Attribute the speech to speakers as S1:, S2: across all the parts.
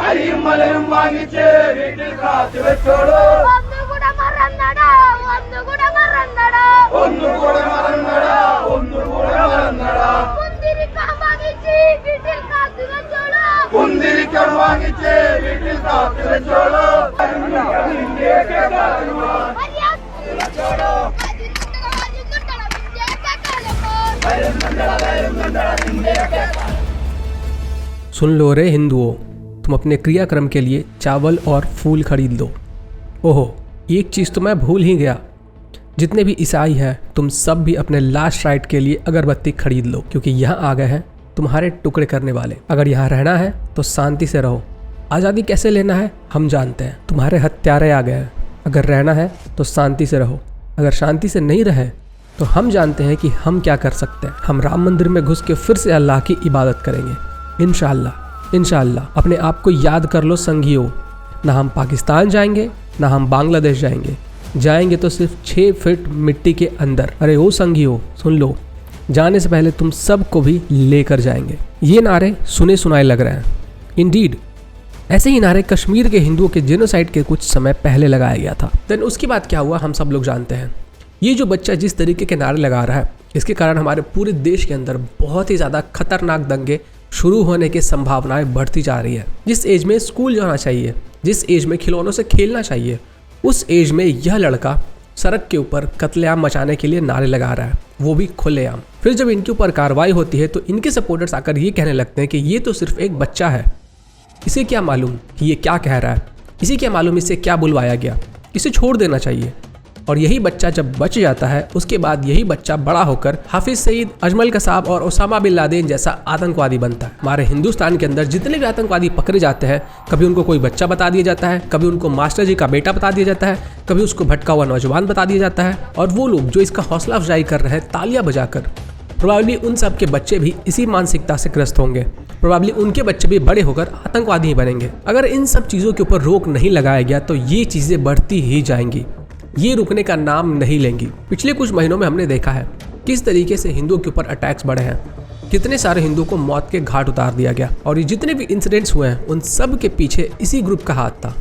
S1: അരിമലയും വാങ്ങിച്ച് വീട്ടിൽ കാത്തു വെച്ചോളൂ. ഒന്നുകൂടെ മറന്നടാ, ഒന്നുകൂടെ മറന്നടാ, ഒന്നുകൂടെ മറന്നടാ, ഒന്നുകൂടെ മറന്നടാ. കുന്തിരിക്കം വാങ്ങിച്ച് വീട്ടിൽ കാത്തു വെച്ചോളൂ. കുന്തിരിക്കം വാങ്ങിച്ച് വീട്ടിൽ കാത്തു വെച്ചോളൂ.
S2: सुन लो रे हिंदुओं, तुम अपने क्रियाक्रम के लिए चावल और फूल खरीद लो। ओहो, एक चीज़ तो मैं भूल ही गया, जितने भी ईसाई हैं तुम सब भी अपने लास्ट राइट के लिए अगरबत्ती खरीद लो, क्योंकि यहाँ आ गए हैं तुम्हारे टुकड़े करने वाले। अगर यहाँ रहना है तो शांति से रहो, आज़ादी कैसे लेना है हम जानते हैं। तुम्हारे हत्यारे आ गए हैं, अगर रहना है तो शांति से रहो, अगर शांति से नहीं रहे तो हम जानते हैं कि हम क्या कर सकते हैं। हम राम मंदिर में घुस के फिर से अल्लाह की इबादत करेंगे इंशाअल्लाह। इंशाअल्लाह अपने आप को याद कर लो संगियों, ना हम पाकिस्तान जाएंगे ना हम बांग्लादेश जाएंगे, जाएंगे तो सिर्फ 6 फीट मिट्टी के अंदर। अरे ओ संगियों सुन लो, जाने से पहले तुम सबको भी लेकर जाएंगे। ये नारे सुने सुनाए लग रहे हैं, इंडीड ऐसे ही नारे कश्मीर के हिंदुओं के जेनोसाइड के कुछ समय पहले लगाया गया था। देन उसके बाद क्या हुआ हम सब लोग जानते हैं। ये जो बच्चा जिस तरीके के नारे लगा रहा है, इसके कारण हमारे पूरे देश के अंदर बहुत ही ज़्यादा खतरनाक दंगे शुरू होने की संभावनाएं बढ़ती जा रही है। जिस एज में स्कूल जाना चाहिए, जिस एज में खिलौनों से खेलना चाहिए, उस एज में यह लड़का सड़क के ऊपर कत्लेआम मचाने के लिए नारे लगा रहा है, वो भी खुलेआम। फिर जब इनके ऊपर कार्रवाई होती है तो इनके सपोर्टर्स आकर ये कहने लगते हैं कि ये तो सिर्फ एक बच्चा है, इसे क्या मालूम कि ये क्या कह रहा है, इसे क्या मालूम इसे क्या बुलवाया गया, इसे छोड़ देना चाहिए। और यही बच्चा जब बच जाता है उसके बाद यही बच्चा बड़ा होकर हाफिज सईद, अजमल कसाब और ओसामा बिन लादेन जैसा आतंकवादी बनता है। हमारे हिंदुस्तान के अंदर जितने भी आतंकवादी पकड़े जाते हैं, कभी उनको कोई बच्चा बता दिया जाता है, कभी उनको मास्टर जी का बेटा बता दिया जाता है, कभी उसको भटका हुआ नौजवान बता दिया जाता है। और वो लोग जो इसका हौसला अफजाई कर रहे हैं तालियां बजाकर, प्रोबेबली उन सब के बच्चे भी इसी मानसिकता से ग्रस्त होंगे। प्रोबेबली उनके बच्चे भी बड़े होकर आतंकवादी ही बनेंगे। अगर इन सब चीज़ों के ऊपर रोक नहीं लगाया गया तो ये चीज़ें बढ़ती ही जाएंगी, ये रुकने का नाम नहीं लेंगी। पिछले कुछ महीनों में हमने देखा है किस तरीके से हिंदुओं के ऊपर अटैक्स बढ़े हैं, कितने सारे हिंदुओं को मौत के घाट उतार दिया गया। और ये जितने भी इंसिडेंट्स हुए हैं उन सब के पीछे इसी ग्रुप का हाथ था,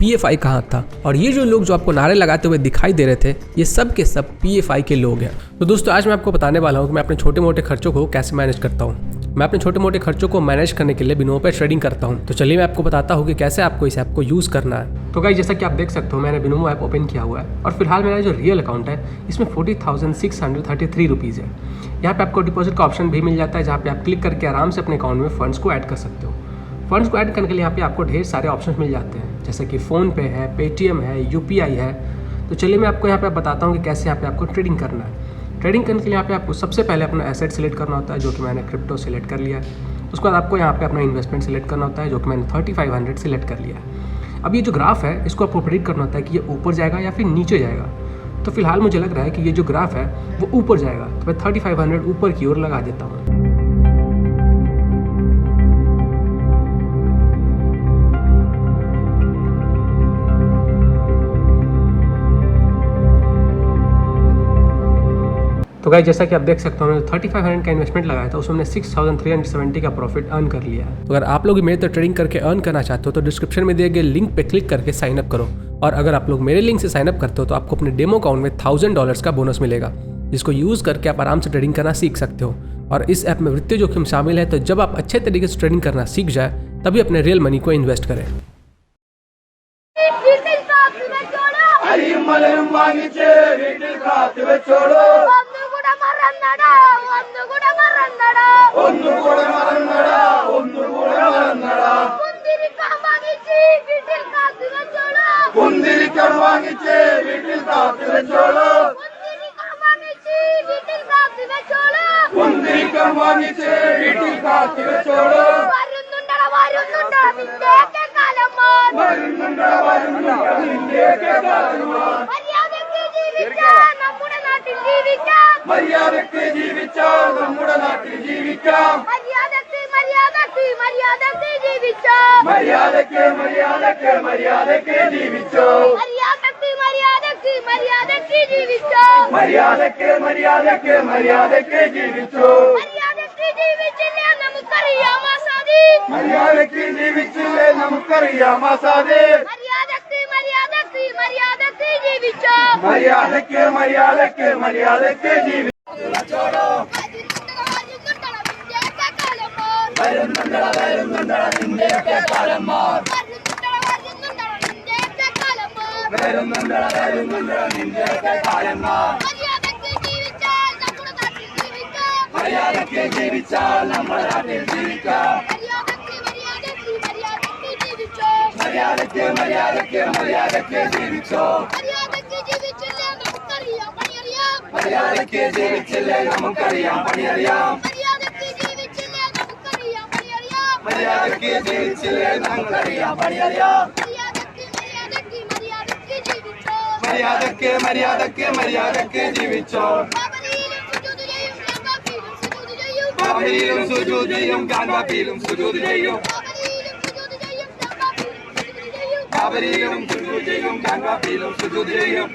S2: PFI का हाथ था। और ये जो लोग जो आपको नारे लगाते हुए दिखाई दे रहे थे, ये सब के सब PFI के लोग हैं। तो दोस्तों आज मैं आपको बताने वाला हूँ कि मैं अपने छोटे मोटे खर्चों को कैसे मैनेज करता हूँ। मैं अपने छोटे मोटे खर्चों को मैनेज करने के लिए बिनों पे ट्रेडिंग करता हूँ। तो चलिए मैं आपको बताता हूँ कि कैसे आपको इस ऐप को यूज़ करना है। तो गाइस जैसा कि आप देख सकते हो मैंने बिनोमो ऐप ओपन किया हुआ है और फिलहाल मेरा जो रियल अकाउंट है इसमें 40,633 रुपीज़ है। यहाँ पे आपको डिपॉजिट का ऑप्शन भी मिल जाता है, जहाँ पे आप क्लिक करके आराम से अपने अकाउंट में फंड्स को ऐड कर सकते हो। फंड्स को ऐड करने के लिए यहाँ पे आपको ढेर सारे ऑप्शन मिल जाते हैं, जैसे कि फ़ोनपे है, पेटीएम है, UPI है। तो चलिए मैं आपको यहाँ पे बताता हूँ कि कैसे यहाँ पे आपको ट्रेडिंग करना है। ट्रेडिंग करने के लिए यहाँ पे आपको सबसे पहले अपना एसेट सेलेक्ट करना होता है, जो कि मैंने क्रिप्टो सेलेक्ट कर लिया है। उसके बाद आपको यहाँ पे अपना इन्वेस्टमेंट सेलेक्ट करना होता है, जो कि मैंने 3500 सेलेक्ट कर लिया है। अब ये जो ग्राफ है इसको आपको प्रेडिक्ट करना होता है कि ये ऊपर जाएगा या फिर नीचे जाएगा। तो फिलहाल मुझे लग रहा है कि ये जो ग्राफ है वो ऊपर जाएगा, तो मैं 3500 ऊपर की ओर लगा देता हूँ। तो गाइस जैसा कि आप देख सकते हो मैंने 3500 का इन्वेस्टमेंट लगाया था, उसमें 6370 का प्रॉफिट अर्न कर लिया है। तो अगर आप लोग मेरे तो ट्रेडिंग करके अर्न करना चाहते हो तो डिस्क्रिप्शन में दिए गए लिंक पे क्लिक करके साइन अप करो। और अगर आप लोग मेरे लिंक से साइन अप करते हो तो आपको अपने डेमो अकाउंट में $1000 का बोनस मिलेगा, जिसको यूज़ करके आप आराम से ट्रेडिंग करना सीख सकते हो। और इस ऐप में वित्तीय जोखिम शामिल है, तो जब आप अच्छे तरीके से ट्रेडिंग करना सीख जाए तभी अपने रियल मनी को इन्वेस्ट करें।
S1: മര്യാദക്ക് ജീവിക്കാം. ജീവിച്ചോ
S3: മര്യാദയ്ക്ക് മര്യാദയ്ക്ക് മര്യാദയ്ക്ക് ജീവിച്ചോ
S1: മര്യാദയ്ക്ക് മര്യാദയ്ക്ക് മര്യാദയ്ക്ക് ജീവിച്ചോ
S3: മര്യാദയ്ക്ക് മര്യാദയ്ക്ക് മര്യാദയ്ക്ക് ജീവിച്ചോ
S1: മര്യാദയ്ക്ക് ജീവിച്ചില്ലേ നമുക്കറിയാം ആസാദി
S3: മര്യാദയ്ക്ക് ജീവിച്ചില്ലേ നമുക്കറിയാം ആസാദേ
S1: മര്യാദയ്ക്ക് മര്യാദയ്ക്ക് മര്യാദയ്ക്ക് ജീവിച്ചോ
S3: മര്യാദയ്ക്ക് മര്യാദയ്ക്ക് മര്യാദയ്ക്ക് ജീവിച്ചോ വരുന്നുണ്ടട വരുന്നുണ്ടട നിന്റെയൊക്കെ കാലന്മാർ വരുന്നുണ്ടട വരുന്നുണ്ടട നിന്റെയൊക്കെ കാലന്മാർ മര്യാദയ്ക്ക് ജീവിച്ചാൽ നമ്മുടെ നാട്ടിൽ ജീവിക്കാം മര്യാദയ്ക്ക് മര്യാദയ്ക്ക് മര്യാദയ്ക്ക് ജീവിച്ചോ മര്യാദയ്ക്ക് ജീവിച്ചില്ലേ നമുക്കറിയാം പണിയറിയാം മര്യാദയ്ക്ക് ജീവിച്ചില്ലേ നമുക്കറിയാം പണിയറിയാം മര്യാദയ്ക്ക് മര്യാദയ്ക്ക് മര്യാദയ്ക്ക് ജീവിച്ചോ ബാബരിയിലും സുജൂദ് ചെയ്യും ഗാൻവാപ്പിയിലും സുജൂദ് ചെയ്യും ബാബരിയിലും സുജൂദ് ചെയ്യും ഗാൻവാപ്പിയിലും സുജൂദ് ചെയ്യും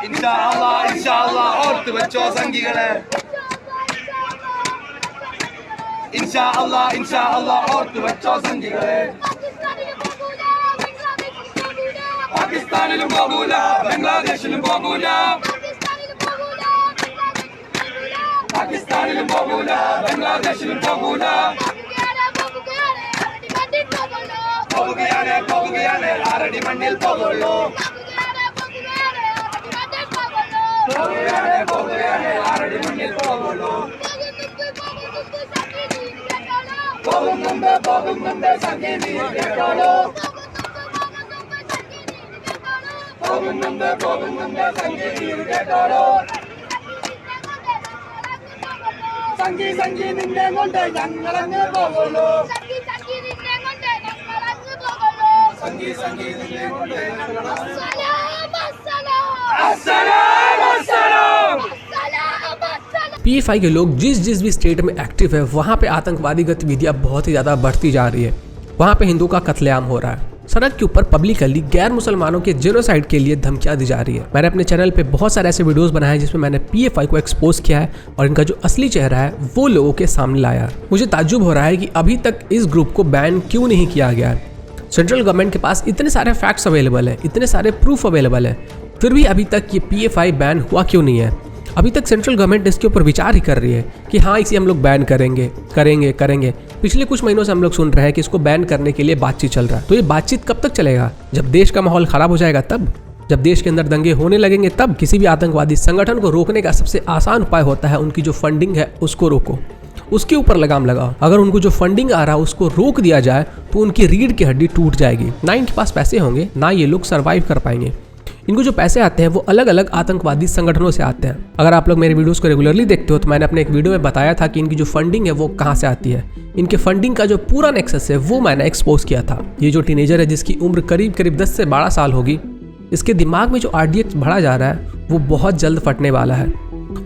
S3: ഇൻഷാ അല്ലാഹ് ഓർത്ത് വെച്ചോ സംഘികളെ ഇൻഷാ അല്ലാഹ് ഓർത്ത് വെച്ചോ സംഘികളെ പാകിസ്ഥാനിലും പോകൂല ബംഗ്ലാദേശിലും പോകൂല പാകിസ്ഥാനിലും പോകൂല ബംഗ്ലാദേശിലും പോകൂല പോവുകയാണ് ആറടി മണ്ണിൽ പോകുള്ളൂ പോവുകയാണ് ആറടി മണ്ണിൽ പോകുള്ളൂ പോകുന്നുണ്ട് സംഗീതി കേട്ടോളൂ പോകുന്നുണ്ട് സംഗീതി കേട്ടോളൂ സംഗീ നിന്നെ കൊണ്ട് ഞങ്ങളങ്ങ് പോകുള്ളൂ സംഗീ നിന്നെ കൊണ്ട്
S2: PFI के लोग जिस जिस भी स्टेट में एक्टिव है वहाँ पे आतंकवादी गतिविधियाँ बहुत ही ज़्यादा बढ़ती जा रही है। वहाँ पे हिंदुओं का कत्लेआम हो रहा है। सड़क के ऊपर पब्लिकली गैर मुसलमानों के जेनोसाइड के लिए धमकियां दी जा रही है। मैंने अपने चैनल पे बहुत सारे ऐसे वीडियोस बनाए हैं जिसमें मैंने PFI को एक्सपोज किया है और इनका जो असली चेहरा है वो लोगों के सामने लाया है। मुझे ताज्जुब हो रहा है कि अभी तक इस ग्रुप को बैन क्यों नहीं किया गया है। सेंट्रल गवर्नमेंट के पास इतने सारे फैक्ट्स अवेलेबल है, इतने सारे प्रूफ अवेलेबल है, फिर भी अभी तक ये PFI बैन हुआ क्यों नहीं है। अभी तक सेंट्रल गवर्नमेंट इसके ऊपर विचार ही कर रही है कि हाँ इसे हम लोग बैन करेंगे। पिछले कुछ महीनों से हम लोग सुन रहे हैं कि इसको बैन करने के लिए बातचीत चल रहा है। तो ये बातचीत कब तक चलेगा? जब देश का माहौल खराब हो जाएगा तब, जब देश के अंदर दंगे होने लगेंगे तब। किसी भी आतंकवादी संगठन को रोकने का सबसे आसान उपाय होता है उनकी जो फंडिंग है उसको रोको, उसके ऊपर लगाम लगाओ। अगर उनको जो फंडिंग आ रहा है उसको रोक दिया जाए तो उनकी रीढ़ की हड्डी टूट जाएगी। ना इनके पास पैसे होंगे, ना ये लोग सर्वाइव कर पाएंगे। इनको जो पैसे आते हैं वो अलग अलग आतंकवादी संगठनों से आते हैं। अगर आप लोग मेरे वीडियोस को रेगुलरली देखते हो तो मैंने अपने एक वीडियो में बताया था कि इनकी जो फंडिंग है वो कहाँ से आती है। इनके फंडिंग का जो पूरा नेक्सस है वो मैंने एक्सपोज किया था। ये जो टीनेजर है जिसकी उम्र करीब 10 से 12 साल होगी, इसके दिमाग में जो RDX बढ़ा जा रहा है वो बहुत जल्द फटने वाला है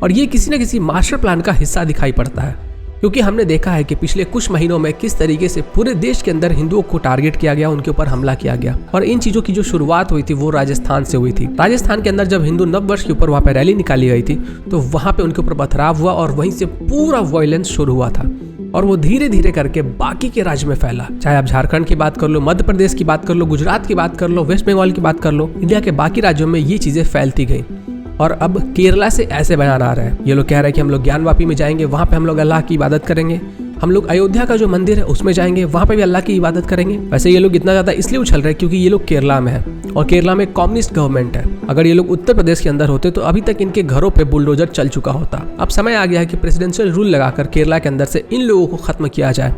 S2: और ये किसी न किसी मास्टर प्लान का हिस्सा दिखाई पड़ता है। क्योंकि हमने देखा है कि पिछले कुछ महीनों में किस तरीके से पूरे देश के अंदर हिंदुओं को टारगेट किया गया, उनके ऊपर हमला किया गया। और इन चीज़ों की जो शुरुआत हुई थी वो राजस्थान से हुई थी। राजस्थान के अंदर जब हिंदू नव वर्ष के ऊपर वहाँ पे रैली निकाली गई थी तो वहाँ पे उनके ऊपर पथराव हुआ और वहीं से पूरा वायलेंस शुरू हुआ था और वो धीरे धीरे करके बाकी के राज्य में फैला। चाहे आप झारखंड की बात कर लो, मध्य प्रदेश की बात कर लो, गुजरात की बात कर लो, वेस्ट बंगाल की बात कर लो, इंडिया के बाकी राज्यों में ये चीज़ें फैलती गई। और अब केरला से ऐसे बयान आ रहे हैं, ये लोग कह रहे हैं कि हम लोग ज्ञानवापी में जाएंगे, वहाँ पे हम लोग अल्लाह की इबादत करेंगे। हम लोग अयोध्या का जो मंदिर है उसमें जाएंगे, वहाँ पे भी अल्लाह की इबादत करेंगे। वैसे ये लोग इतना ज़्यादा इसलिए उछल रहे हैं क्योंकि ये लोग केरला में है और केरला में कम्युनिस्ट गवर्नमेंट है। अगर ये लोग उत्तर प्रदेश के अंदर होते तो अभी तक इनके घरों पे बुलडोजर चल चुका होता। अब समय आ गया है कि प्रेसिडेंशियल रूल लगाकर केरला के अंदर से इन लोगों को खत्म किया जाए।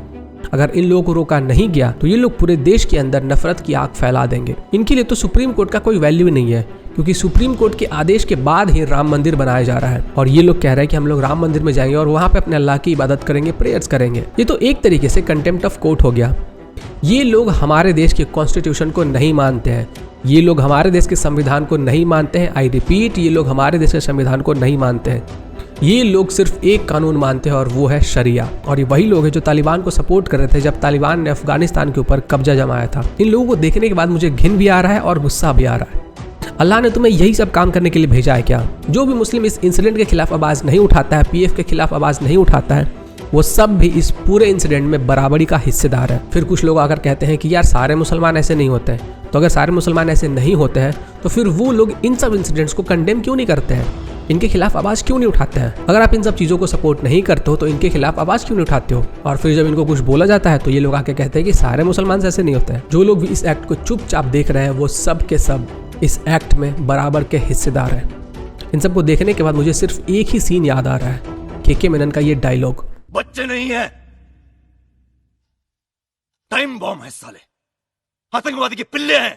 S2: अगर इन लोगों को रोका नहीं गया तो ये लोग पूरे देश के अंदर नफरत की आग फैला देंगे। इनके लिए तो सुप्रीम कोर्ट का कोई वैल्यू नहीं है क्योंकि सुप्रीम कोर्ट के आदेश के बाद ही राम मंदिर बनाया जा रहा है और ये लोग कह रहे हैं कि हम लोग राम मंदिर में जाएंगे और वहाँ पे अपने अल्लाह की इबादत करेंगे, प्रेयर्स करेंगे। ये तो एक तरीके से कंटेम्प्ट ऑफ कोर्ट हो गया। ये लोग हमारे देश के कॉन्स्टिट्यूशन को नहीं मानते हैं, ये लोग हमारे देश के संविधान को नहीं मानते हैं। आई रिपीट, ये लोग हमारे देश के संविधान को नहीं मानते हैं। ये लोग सिर्फ एक कानून मानते हैं और वो है शरिया। और ये वही लोग हैं जो तालिबान को सपोर्ट कर रहे थे जब तालिबान ने अफगानिस्तान के ऊपर कब्जा जमाया था। इन लोगों को देखने के बाद मुझे घिन भी आ रहा है और गुस्सा भी आ रहा है। अल्लाह ने तुम्हें यही सब काम करने के लिए भेजा है क्या? जो भी मुस्लिम इस इंसिडेंट के खिलाफ आवाज़ नहीं उठाता है, पीएफ के खिलाफ आवाज़ नहीं उठाता है, वो सब भी इस पूरे इंसिडेंट में बराबरी का हिस्सेदार है। फिर कुछ लोग आकर कहते हैं कि यार सारे मुसलमान ऐसे नहीं होते हैं। तो अगर सारे मुसलमान ऐसे नहीं होते हैं तो फिर वो लोग इन सब इंसिडेंट्स को कंडेम क्यों नहीं करते हैं, इनके खिलाफ आवाज़ क्यों नहीं उठाते हैं? अगर आप इन सब चीज़ों को सपोर्ट नहीं करते हो तो इनके खिलाफ आवाज़ क्यों नहीं उठाते हो? और फिर जब इनको कुछ बोला जाता है तो ये लोग आके कहते हैं कि सारे मुसलमान ऐसे नहीं होते हैं। जो लोग भी इस एक्ट को चुपचाप देख रहे हैं वो सब के सब इस एक्ट में बराबर के हिस्सेदार हैं। इन सबको देखने के बाद मुझे सिर्फ एक ही सीन याद आ रहा है, के मेनन का ये डायलॉग,
S4: बच्चे नहीं है, टाइम बॉम्ब है साले, आतंकवादी के पिल्ले हैं।